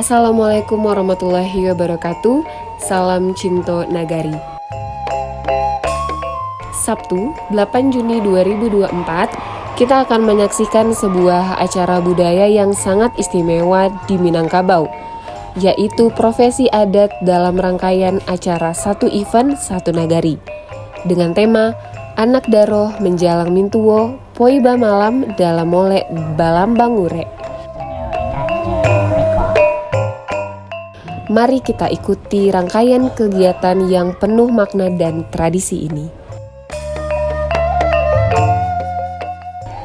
Assalamualaikum warahmatullahi wabarakatuh. Salam Cinto Nagari. Sabtu, 8 Juni 2024, kita akan menyaksikan sebuah acara budaya yang sangat istimewa di Minangkabau, yaitu profesi adat dalam rangkaian acara Satu Event Satu Nagari. Dengan tema Anak Daroh Menjalang Mintuwo, Poiba Malam dalam Molek Balambangure. Mari kita ikuti rangkaian kegiatan yang penuh makna dan tradisi ini.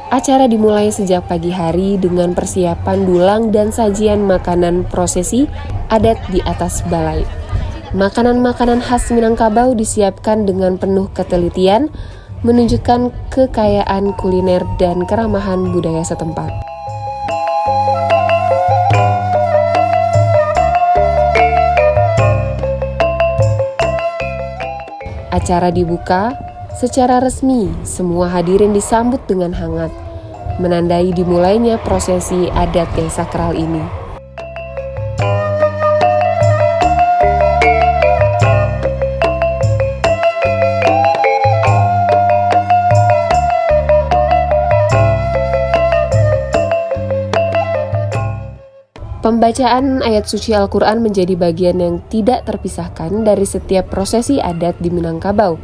Acara dimulai sejak pagi hari dengan persiapan dulang dan sajian makanan prosesi adat di atas balai. Makanan-makanan khas Minangkabau disiapkan dengan penuh ketelitian, menunjukkan kekayaan kuliner dan keramahan budaya setempat. Acara dibuka secara resmi, semua hadirin disambut dengan hangat, menandai dimulainya prosesi adat yang sakral ini. Pembacaan ayat suci Al-Quran menjadi bagian yang tidak terpisahkan dari setiap prosesi adat di Minangkabau,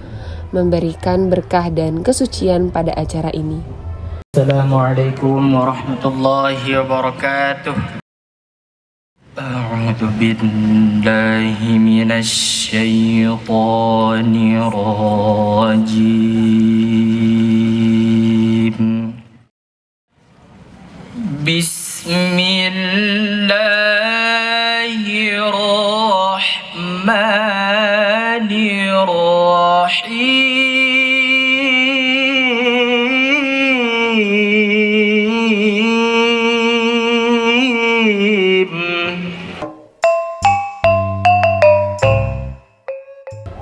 memberikan berkah dan kesucian pada acara ini. Assalamualaikum warahmatullahi wabarakatuh. A'udzu billahi minasy syaithanir rajim. Bismillahirrahmanirrahim.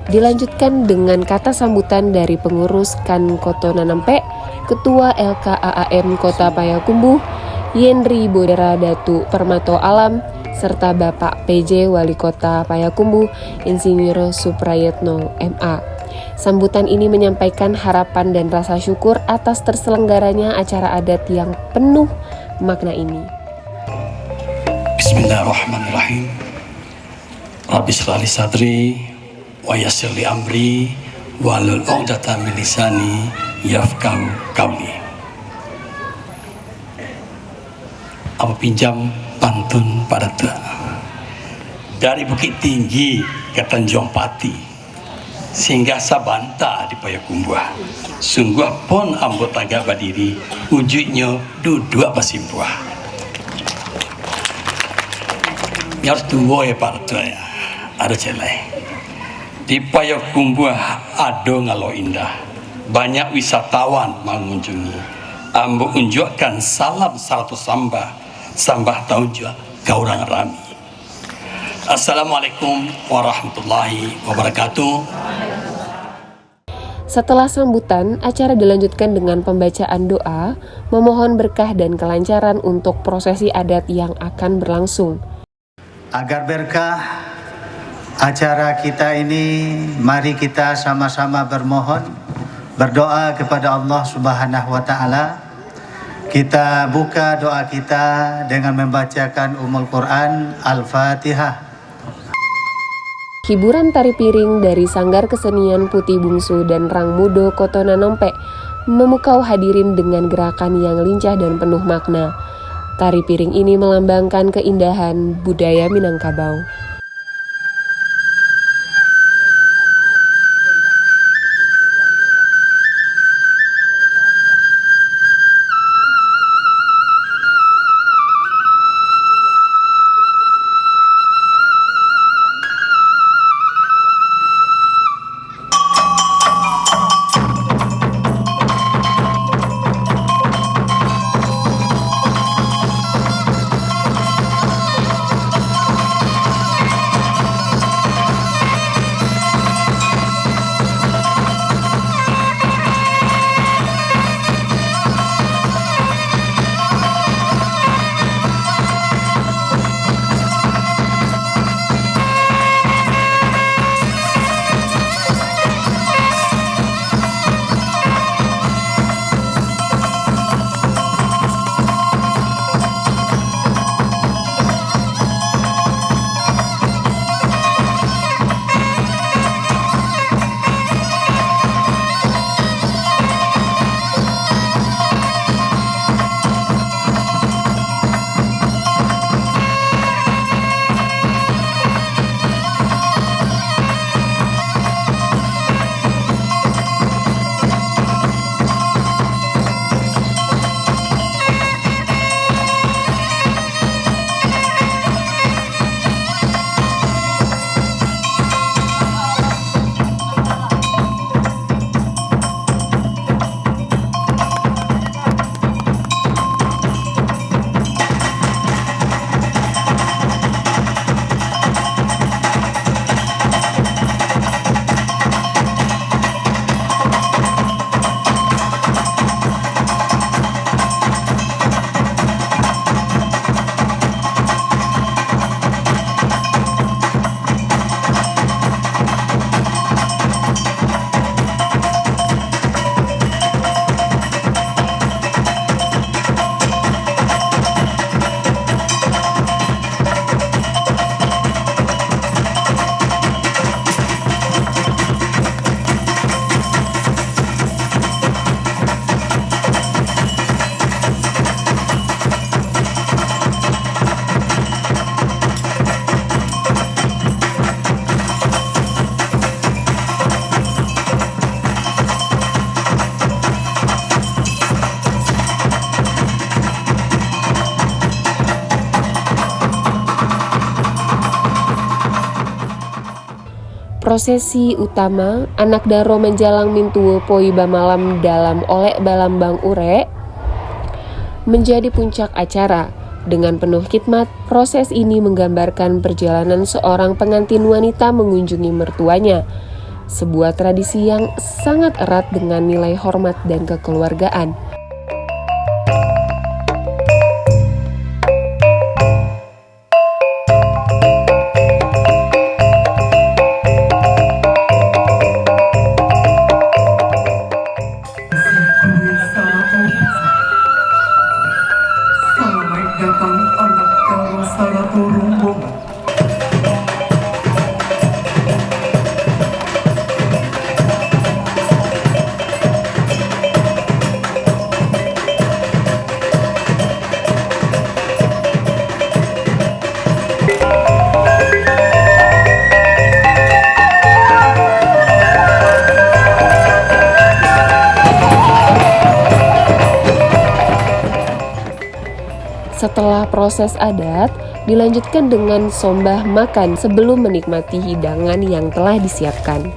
Dilanjutkan dengan kata sambutan dari pengurus Kan Koto Nanampe, Ketua LKAAM Kota Payakumbuh, Yenri Bodara Datu Permato Alam, serta Bapak PJ Wali Kota Payakumbuh, Insinyur Suprayetno MA. Sambutan ini menyampaikan harapan dan rasa syukur atas terselenggaranya acara adat yang penuh makna ini. Bismillahirrahmanirrahim. Rabbi shrah li sadri wa yassir li amri wahlul 'uqdatam min lisani yafqahu qawli. Apa pinjam pantun pada dari Bukit Tinggi ke Tanjung Pati sehingga Sabanta di Payakumbuh. Sungguh pun ambut agak berdiri, wujudnya duduk pasimpuah. Harus tua ya Pak Tua ya, ada celai. Di Payakumbuh ada ngalo indah, banyak wisatawan mengunjungi. Ambo unjukkan salam satu sambah tahun juga kau orang rami. Assalamualaikum warahmatullahi wabarakatuh. Setelah sambutan, acara dilanjutkan dengan pembacaan doa, memohon berkah dan kelancaran untuk prosesi adat yang akan berlangsung. Agar berkah acara kita ini, mari kita sama-sama berdoa kepada Allah Subhanahu wa Ta'ala. Kita buka doa kita dengan membacakan Quran Al-Fatihah. Hiburan tari piring dari Sanggar Kesenian Putih Bungsu dan Rang Mudo Koto Nanompe memukau hadirin dengan gerakan yang lincah dan penuh makna. Tari piring ini melambangkan keindahan budaya Minangkabau. Prosesi utama anak daro menjalang mintuwo poi bamalam dalam oleh balambang ure menjadi puncak acara. Dengan penuh khidmat, proses ini menggambarkan perjalanan seorang pengantin wanita mengunjungi mertuanya. Sebuah tradisi yang sangat erat dengan nilai hormat dan kekeluargaan. Setelah proses adat, dilanjutkan dengan sombah makan sebelum menikmati hidangan yang telah disiapkan.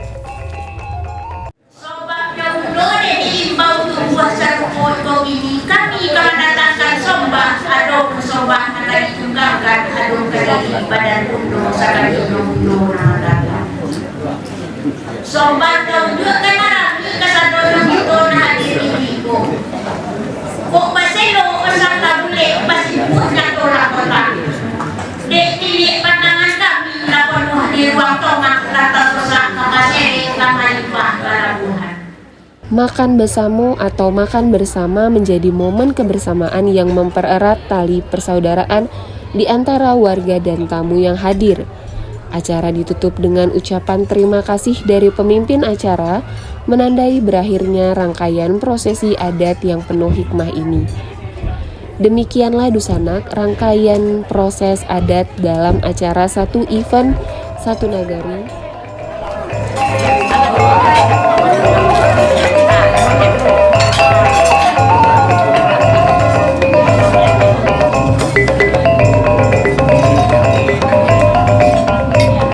Sobat Daudo diimbau tubuh sarkoto ini kami telah datangkan sombah adong sombah akan ditunggalkan adong dari badan undo sarang undo nadaga. Sobat Daudo kenarami kasadodong itu hadiri ibu. Kok maselo kasang tabule pasiput na tolak-tolak. Dek tilik pandangan kami lapon di ruang tomak rata sosak kamasere kamalipah kalabuhan. Makan bersama atau makan bersama menjadi momen kebersamaan yang mempererat tali persaudaraan di antara warga dan tamu yang hadir. Acara ditutup dengan ucapan terima kasih dari pemimpin acara, menandai berakhirnya rangkaian prosesi adat yang penuh hikmah ini. Demikianlah Dusanak, rangkaian proses adat dalam acara satu event, satu nagari.